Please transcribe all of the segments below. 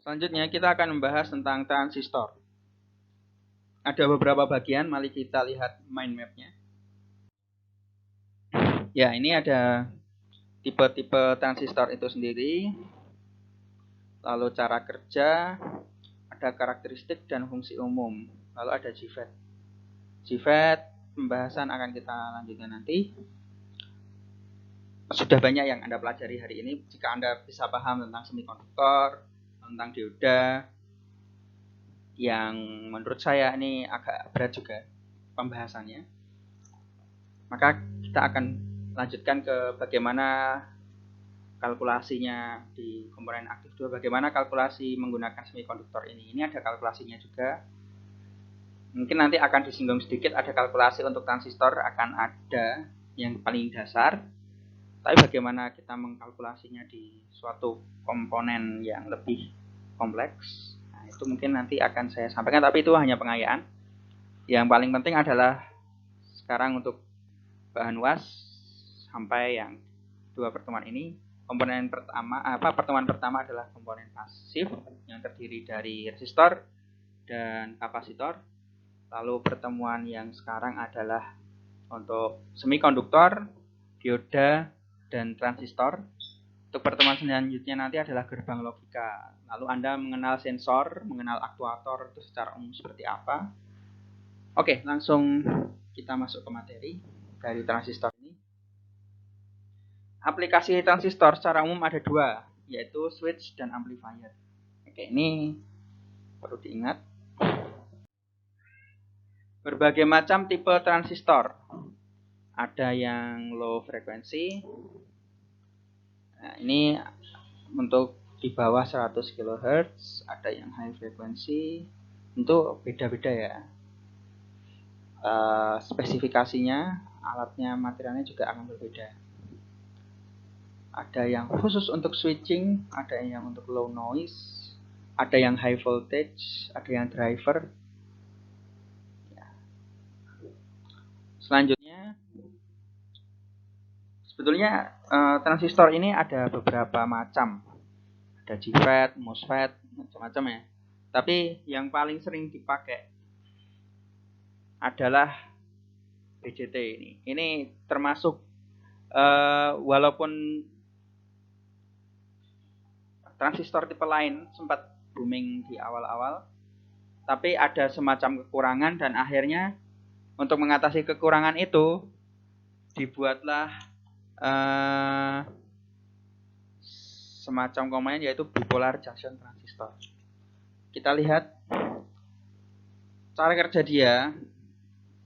Selanjutnya kita akan membahas tentang transistor. Ada beberapa bagian, mari kita lihat mind map-nya. Ya, ini ada tipe-tipe transistor itu sendiri, lalu cara kerja, ada karakteristik dan fungsi umum, lalu ada JFET. JFET pembahasan akan kita lanjutkan nanti. Sudah banyak yang Anda pelajari hari ini. Jika Anda bisa paham tentang semikonduktor, tentang dioda, yang menurut saya ini agak berat juga pembahasannya, maka kita akan lanjutkan ke bagaimana kalkulasinya di komponen aktif 2, bagaimana kalkulasi menggunakan semikonduktor ini. Ini ada kalkulasinya juga. Mungkin nanti akan disinggung sedikit, ada kalkulasi untuk transistor akan ada yang paling dasar. Tapi bagaimana kita mengkalkulasinya di suatu komponen yang lebih kompleks, nah, itu mungkin nanti akan saya sampaikan, tapi itu hanya pengayaan. Yang paling penting adalah sekarang untuk bahan UAS sampai yang 2 pertemuan ini. Pertemuan pertama adalah komponen pasif yang terdiri dari resistor dan kapasitor. Lalu pertemuan yang sekarang adalah untuk semikonduktor, dioda, dan transistor. Untuk pertemuan selanjutnya nanti adalah gerbang logika. Lalu Anda mengenal sensor, mengenal aktuator itu secara umum seperti apa. Oke, langsung kita masuk ke materi dari transistor ini. Aplikasi transistor secara umum ada 2, yaitu switch dan amplifier. Oke, ini perlu diingat. Berbagai macam tipe transistor. Ada yang low frekuensi. Nah, ini untuk di bawah 100 kHz, ada yang high frekuensi. Untuk beda-beda ya. Spesifikasinya, alatnya, materialnya juga akan berbeda. Ada yang khusus untuk switching, ada yang untuk low noise, ada yang high voltage, ada yang driver. Selanjutnya, sebetulnya transistor ini ada beberapa macam. Ada JFET, MOSFET, macam-macam ya. Tapi yang paling sering dipakai adalah BJT ini. Ini termasuk walaupun transistor tipe lain sempat booming di awal-awal, tapi ada semacam kekurangan dan akhirnya untuk mengatasi kekurangan itu dibuatlah semacam komponen yaitu bipolar junction transistor. Kita lihat cara kerja dia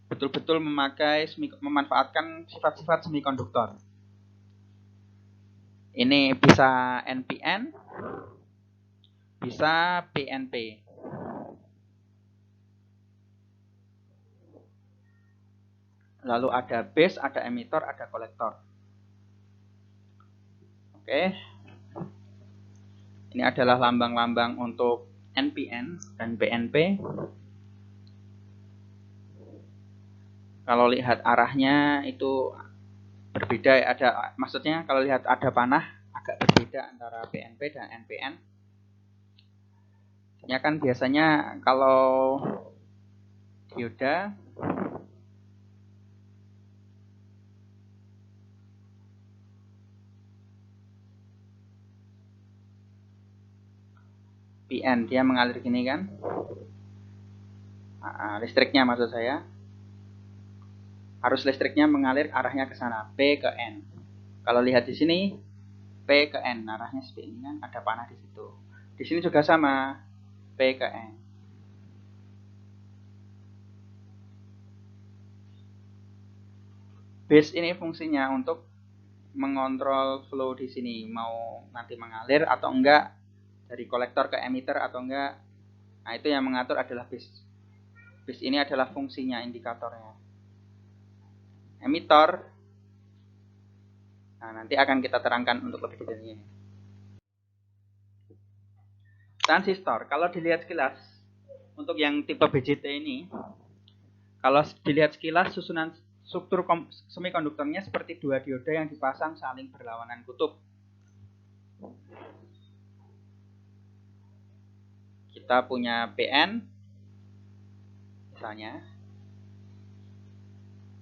betul-betul memanfaatkan sifat-sifat semikonduktor. Ini bisa NPN, bisa PNP. Lalu ada base, ada emitor, ada kolektor. Oke. Ini adalah lambang-lambang untuk NPN dan PNP. Kalau lihat arahnya itu berbeda, maksudnya kalau lihat ada panah agak berbeda antara PNP dan NPN. Ya kan biasanya kalau dioda PN dia mengalir gini kan, listriknya maksud saya, arus listriknya mengalir arahnya ke sana, P ke N. Kalau lihat di sini P ke N, arahnya seperti ini kan, ada panah di situ. Di sini juga sama, P ke N. Base ini fungsinya untuk mengontrol flow di sini, mau nanti mengalir atau enggak dari kolektor ke emitter atau enggak. Nah, itu yang mengatur adalah base. Base ini adalah fungsinya, indikatornya. Emitor, nah nanti akan kita terangkan untuk lebih detailnya. Transistor, kalau dilihat sekilas, untuk yang tipe BJT ini, kalau dilihat sekilas susunan struktur semikonduktornya seperti 2 dioda yang dipasang saling berlawanan kutub. Kita punya PN, misalnya,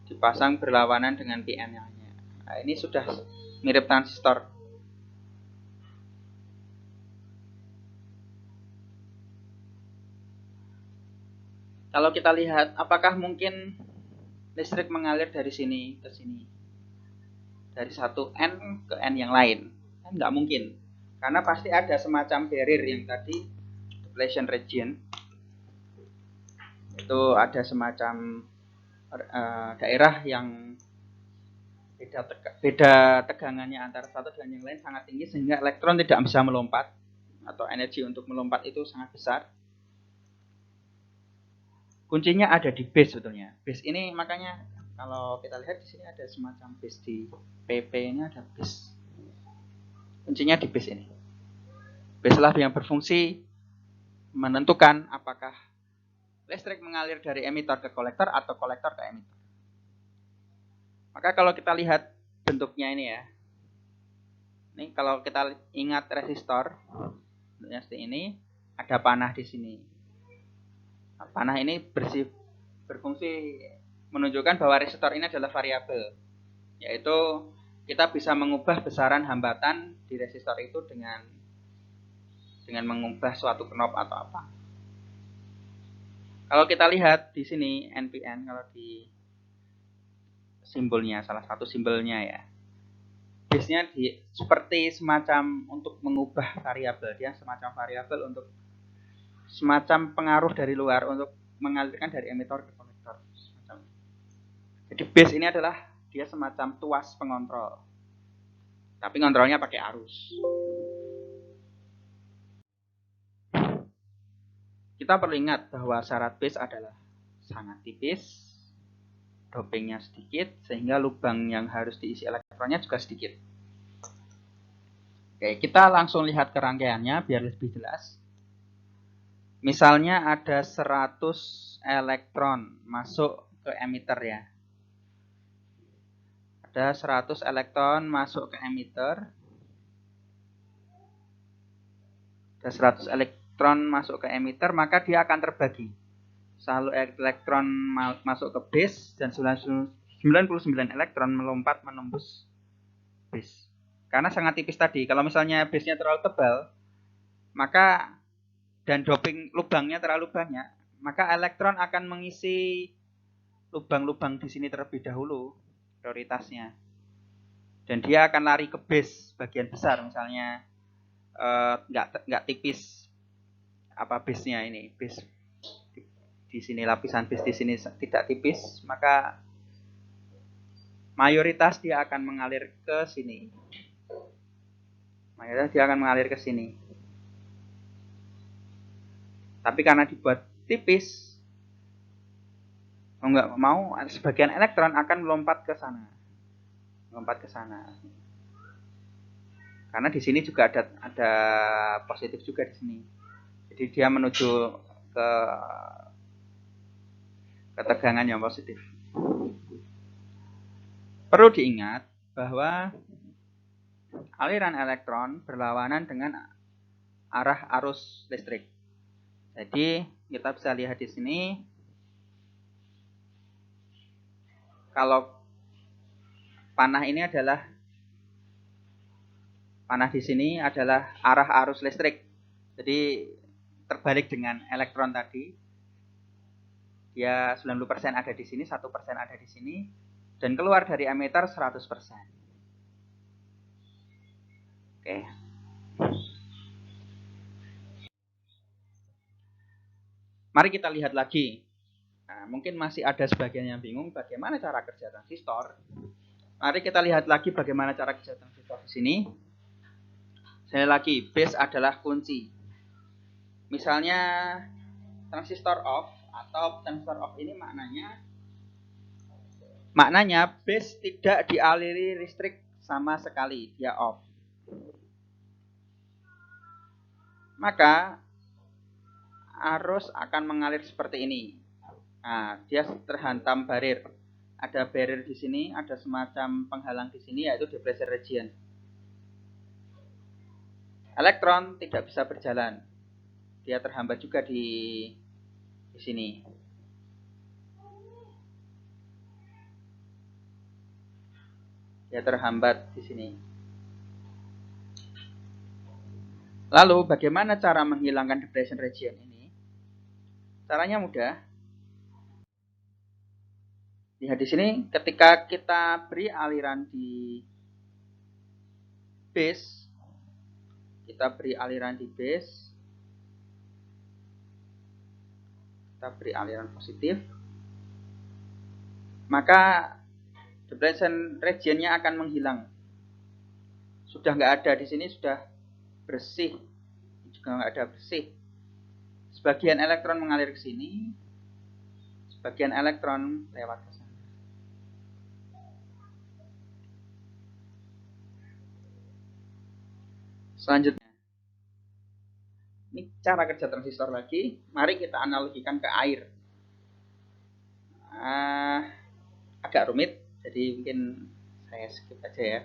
dipasang berlawanan dengan PN-nya. Nah, ini sudah mirip transistor. Kalau kita lihat, apakah mungkin listrik mengalir dari sini ke sini, dari satu N ke N yang lain? Kan nggak mungkin, karena pasti ada semacam barrier yang tadi depletion region. Itu ada semacam daerah yang beda tegangannya antara satu dengan yang lain sangat tinggi, sehingga elektron tidak bisa melompat, atau energi untuk melompat itu sangat besar. Kuncinya ada di base sebetulnya. Base ini makanya kalau kita lihat di sini ada semacam base, di PP-nya ada base. Kuncinya di base ini. Base lah yang berfungsi menentukan apakah listrik mengalir dari emitor ke kolektor atau kolektor ke emitor. Maka kalau kita lihat bentuknya ini ya. Ini kalau kita ingat resistor, bentuknya seperti ini, ada panah di sini. Panah ini berfungsi menunjukkan bahwa resistor ini adalah variabel, yaitu kita bisa mengubah besaran hambatan di resistor itu dengan mengubah suatu knob atau apa. Kalau kita lihat di sini NPN, kalau di simbolnya, salah satu simbolnya ya, base-nya seperti semacam untuk mengubah variabel, dia semacam variabel untuk semacam pengaruh dari luar untuk mengalirkan dari emitor ke kolektor. Jadi base ini adalah dia semacam tuas pengontrol, tapi kontrolnya pakai arus. Kita perlu ingat bahwa syarat base adalah sangat tipis, dopingnya sedikit, sehingga lubang yang harus diisi elektronnya juga sedikit. Oke, kita langsung lihat kerangkaiannya biar lebih jelas. Misalnya ada 100 elektron masuk ke emitter ya. Ada 100 elektron masuk ke emitter. Ada 100 elektron masuk ke emitter, maka dia akan terbagi. 1 elektron masuk ke base dan 99 elektron melompat menembus base. Karena sangat tipis tadi. Kalau misalnya base-nya terlalu tebal, maka dan doping lubangnya terlalu banyak, maka elektron akan mengisi lubang-lubang di sini terlebih dahulu prioritasnya, dan dia akan lari ke base bagian besar. Misalnya nggak tipis apa base-nya ini, base di sini, lapisan base di sini tidak tipis, maka mayoritas dia akan mengalir ke sini. Mayoritas dia akan mengalir ke sini. Tapi karena dibuat tipis, mau nggak mau sebagian elektron akan melompat ke sana. Karena di sini juga ada positif juga di sini. Jadi dia menuju ke ketegangan yang positif. Perlu diingat bahwa aliran elektron berlawanan dengan arah arus listrik. Jadi kita bisa lihat di sini, kalau panah ini adalah di sini adalah arah arus listrik. Jadi terbalik dengan elektron tadi. Dia 90% ada di sini, 1% ada di sini, dan keluar dari emitter 100%. Oke. Mari kita lihat lagi. Nah, mungkin masih ada sebagian yang bingung bagaimana cara kerja transistor. Mari kita lihat lagi bagaimana cara kerja transistor di sini. Sekali lagi, base adalah kunci. Misalnya transistor off atau transistor off ini maknanya base tidak dialiri listrik sama sekali, dia off. Maka arus akan mengalir seperti ini. Nah, dia terhantam barrier. Ada barrier di sini, ada semacam penghalang di sini, yaitu depletion region. Elektron tidak bisa berjalan. dia terhambat juga di sini. Dia terhambat di sini. Lalu bagaimana cara menghilangkan depression region ini? Caranya mudah. Lihat di sini, ketika kita beri aliran di base, kita beri aliran positif, maka depression region-nya akan menghilang. Sudah nggak ada di sini, sudah bersih, juga nggak ada bersih. Sebagian elektron mengalir ke sini, sebagian elektron lewat ke sana. Selanjutnya, ini cara kerja transistor lagi. Mari kita analogikan ke air. Agak rumit, jadi mungkin saya skip aja ya.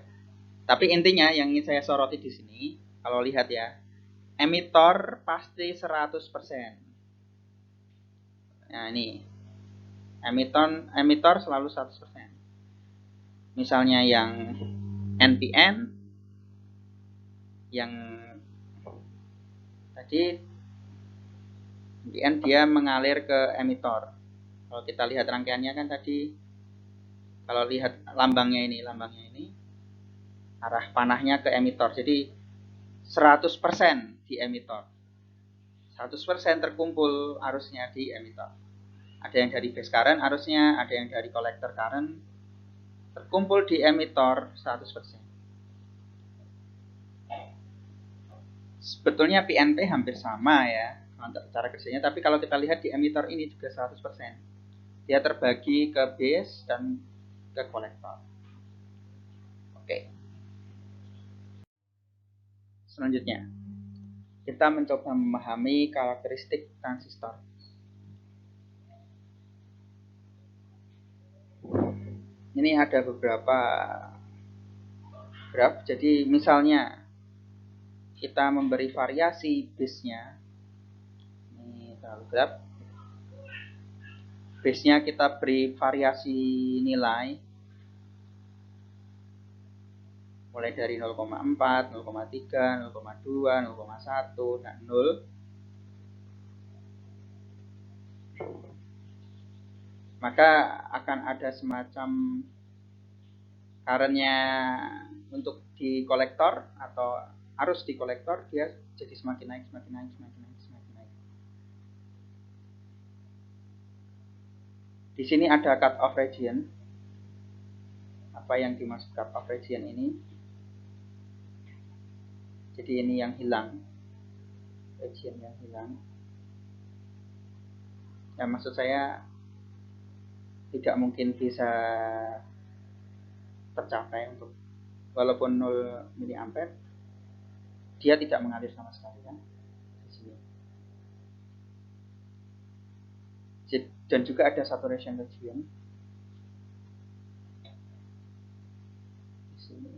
Tapi intinya yang ingin saya soroti di sini, kalau lihat ya, emitor pasti 100%. Nah ini, emitor selalu 100%. Misalnya yang NPN, yang tadi NPN dia mengalir ke emitor. Kalau kita lihat rangkaiannya kan tadi, kalau lihat lambangnya ini arah panahnya ke emitor. Jadi 100% di emitor. 100% terkumpul arusnya di emitor. Ada yang dari base current arusnya, ada yang dari collector current, terkumpul di emitor 100%. Sebetulnya PNP hampir sama ya cara kerjanya, tapi kalau kita lihat di emitor ini juga 100%. Dia terbagi ke base dan ke kolektor. Oke. Selanjutnya, kita mencoba memahami karakteristik transistor. Ini ada beberapa graf. Jadi misalnya kita memberi variasi base-nya. Ini terlalu gelap. Base-nya kita beri variasi nilai mulai dari 0,4, 0,3, 0,2, 0,1, dan 0. Maka akan ada semacam current-nya untuk di kolektor atau arus di kolektor, dia jadi semakin naik. Di sini ada cut off region. Apa yang dimaksud cut off region ini? Jadi ini yang hilang, region yang hilang. Ya maksud saya tidak mungkin bisa tercapai untuk walaupun 0 mA, dia tidak mengalir sama sekali kan di sini. Dan juga ada saturation region di sini.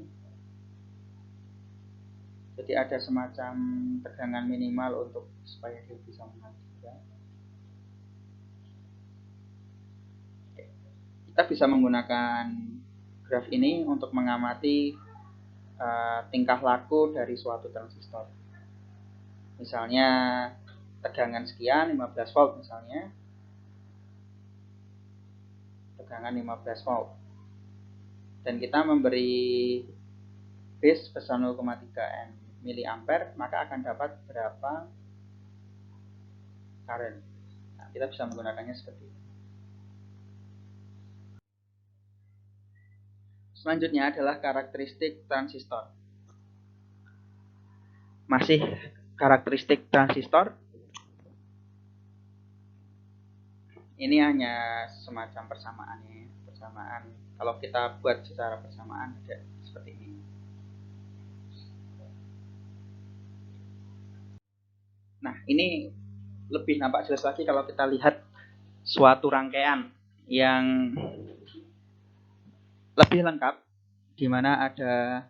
Jadi ada semacam tegangan minimal untuk supaya dia bisa mengalir juga. Kita bisa menggunakan graf ini untuk mengamati tingkah laku dari suatu transistor. Misalnya tegangan sekian, 15 volt misalnya. Tegangan 15 volt. Dan kita memberi base sebesar 0,3 mA, maka akan dapat berapa current. Nah, kita bisa menggunakannya seperti itu. Selanjutnya adalah karakteristik transistor. Masih karakteristik transistor. Ini hanya semacam persamaan. Kalau kita buat secara persamaan ada seperti ini. Nah, ini lebih nampak jelas lagi kalau kita lihat suatu rangkaian yang lebih lengkap, di mana ada,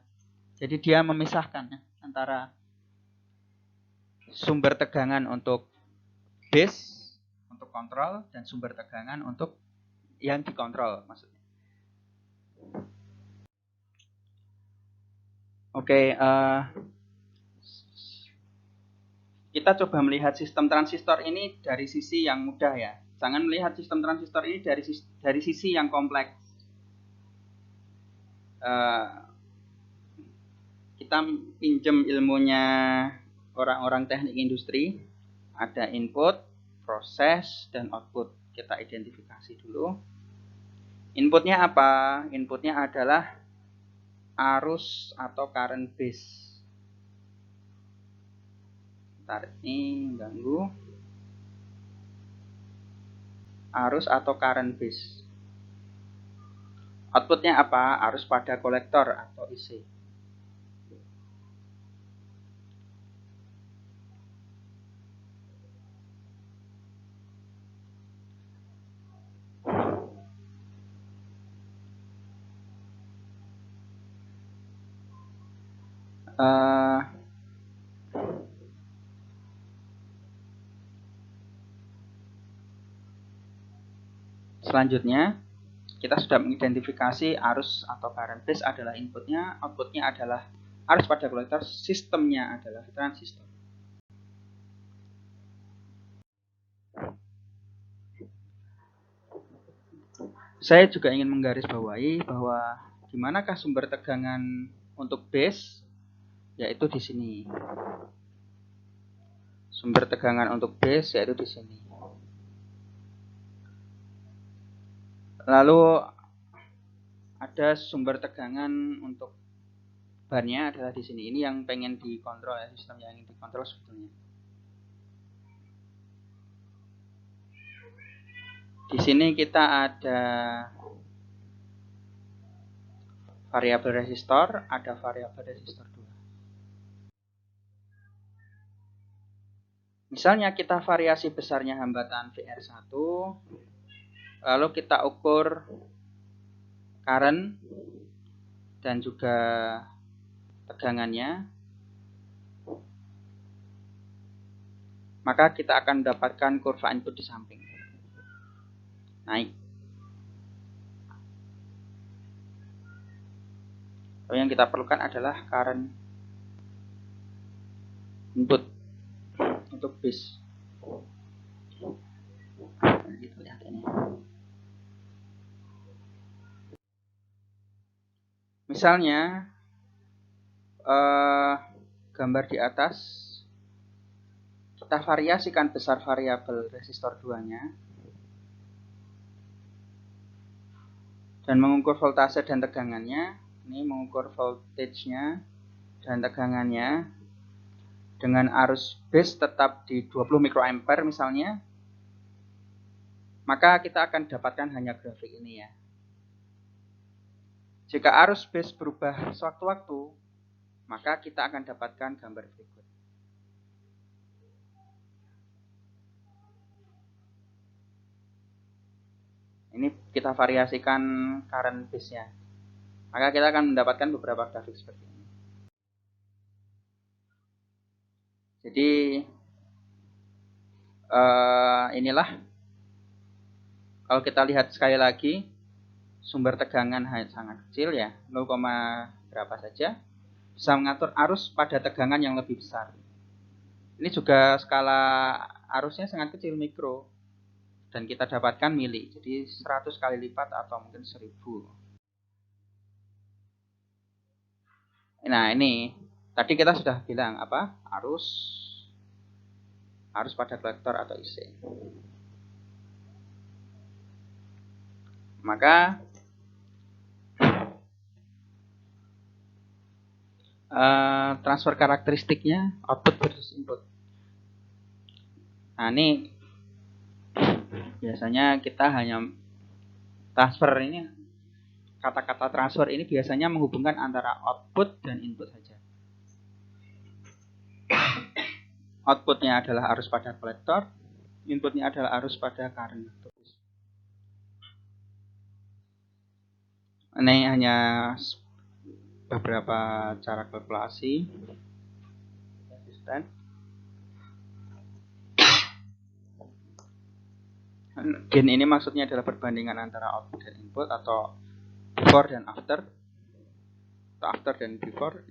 jadi dia memisahkan antara sumber tegangan untuk base, untuk kontrol, dan sumber tegangan untuk yang dikontrol maksudnya. Oke, kita coba melihat sistem transistor ini dari sisi yang mudah ya. Jangan melihat sistem transistor ini dari sisi yang kompleks. Kita pinjam ilmunya orang-orang teknik industri. Ada input, proses, dan output. Kita identifikasi dulu. Inputnya apa? Inputnya adalah arus atau current base. Bentar, ini ganggu. Arus atau current base. Outputnya apa? Arus pada kolektor atau IC. Selanjutnya, kita sudah mengidentifikasi arus atau current base adalah inputnya, outputnya adalah arus pada kolektor, sistemnya adalah transistor. Saya juga ingin menggarisbawahi bahwa di manakah sumber tegangan untuk base, yaitu di sini. Sumber tegangan untuk base yaitu di sini. Lalu ada sumber tegangan untuk bannya adalah di sini. Ini yang pengen dikontrol ya, sistem yang ingin dikontrol sebetulnya. Di sini kita ada variabel resistor, ada variabel resistor 2. Misalnya kita variasi besarnya hambatan VR1, lalu kita ukur current dan juga tegangannya, maka kita akan mendapatkan kurva input di samping. Naik. Lalu yang kita perlukan adalah current input untuk base. Kita lihat ini. Misalnya gambar di atas kita variasikan besar variabel resistor 2-nya dan mengukur voltase dan tegangannya. Ini mengukur voltage-nya dan tegangannya dengan arus base tetap di 20 mikroampere misalnya, maka kita akan dapatkan hanya grafik ini ya. Jika arus base berubah sewaktu-waktu, maka kita akan dapatkan gambar berikut. Ini kita variasikan current base-nya. Maka kita akan mendapatkan beberapa grafik seperti ini. Jadi inilah, kalau kita lihat sekali lagi, sumber tegangan sangat kecil ya, 0, berapa saja, bisa mengatur arus pada tegangan yang lebih besar. Ini juga skala arusnya sangat kecil, mikro, dan kita dapatkan mili, jadi 100 kali lipat atau mungkin 1000. Nah ini, tadi kita sudah bilang apa? Arus pada kolektor atau IC. Maka transfer karakteristiknya output versus input. Nah ini biasanya kita hanya transfer ini, kata-kata transfer ini biasanya menghubungkan antara output dan input saja. Outputnya adalah arus pada kolektor, inputnya adalah arus pada current. Ini hanya beberapa cara kalkulasi resisten. Gain ini maksudnya adalah perbandingan antara output dan input, atau before dan after, atau after dan before.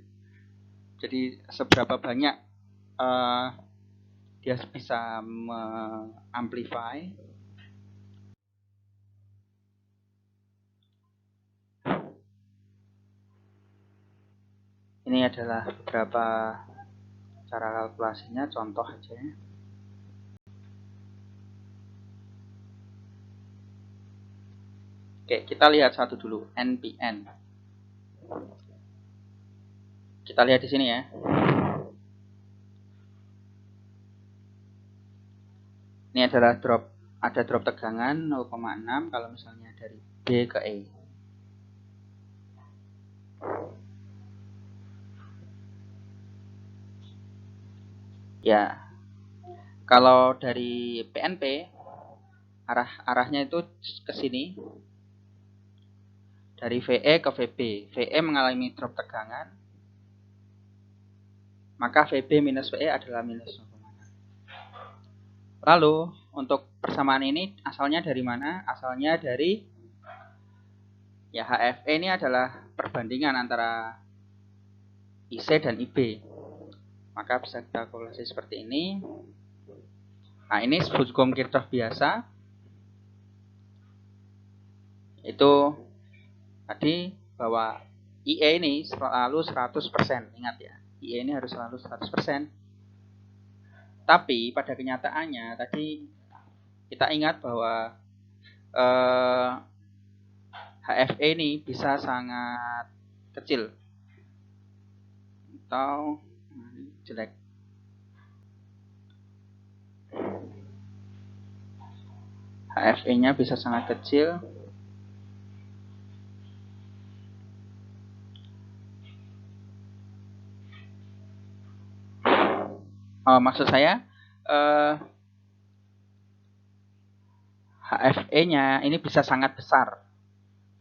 Jadi seberapa banyak dia bisa amplify. Ini adalah beberapa cara kalkulasinya, contoh aja ya. Oke, kita lihat satu dulu, NPN. Kita lihat di sini ya. Ini adalah ada drop tegangan 0,6 kalau misalnya dari B ke E. Ya, kalau dari PNP arahnya itu ke sini. Dari VE ke VB. VE mengalami drop tegangan, maka VB minus VE adalah minus 0,6. Lalu untuk persamaan ini asalnya dari mana? Asalnya dari ya HFE ini adalah perbandingan antara IC dan IB. Maka bisa kita kalkulasi seperti ini. Nah, ini hukum Kirchhoff biasa. Itu tadi bahwa IE ini selalu 100%. Ingat ya, IE ini harus selalu 100%. Tapi pada kenyataannya tadi kita ingat bahwa HFE ini bisa sangat kecil atau jelek. HFE-nya bisa sangat kecil. Maksud saya HFE-nya ini bisa sangat besar.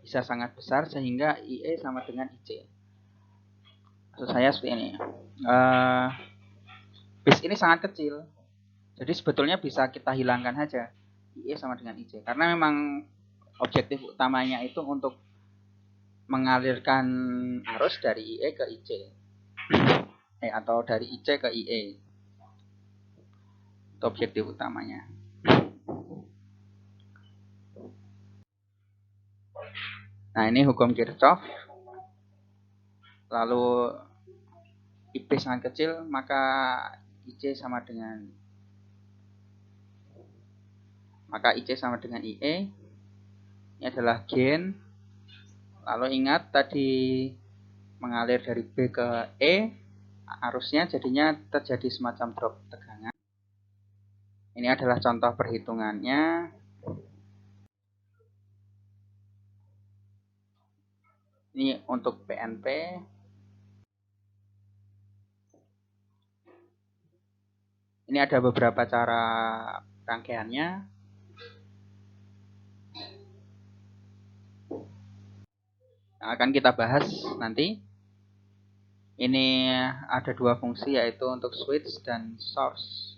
Bisa sangat besar sehingga IE sama dengan IC. Maksud saya seperti ini. Base ini sangat kecil. Jadi sebetulnya bisa kita hilangkan saja IE sama dengan IC. Karena memang objektif utamanya itu untuk mengalirkan arus dari IE ke IC. Atau dari IC ke IE. Itu objektif utamanya. Nah, ini hukum Kirchhoff. Lalu IB sangat kecil, maka IC sama dengan IE. Ini adalah gain. Lalu ingat tadi mengalir dari B ke E, arusnya jadinya terjadi semacam drop tegangan. Ini adalah contoh perhitungannya. Ini untuk PNP. Ini ada beberapa cara rangkaiannya. Yang akan kita bahas nanti. Ini ada dua fungsi, yaitu untuk switch dan source.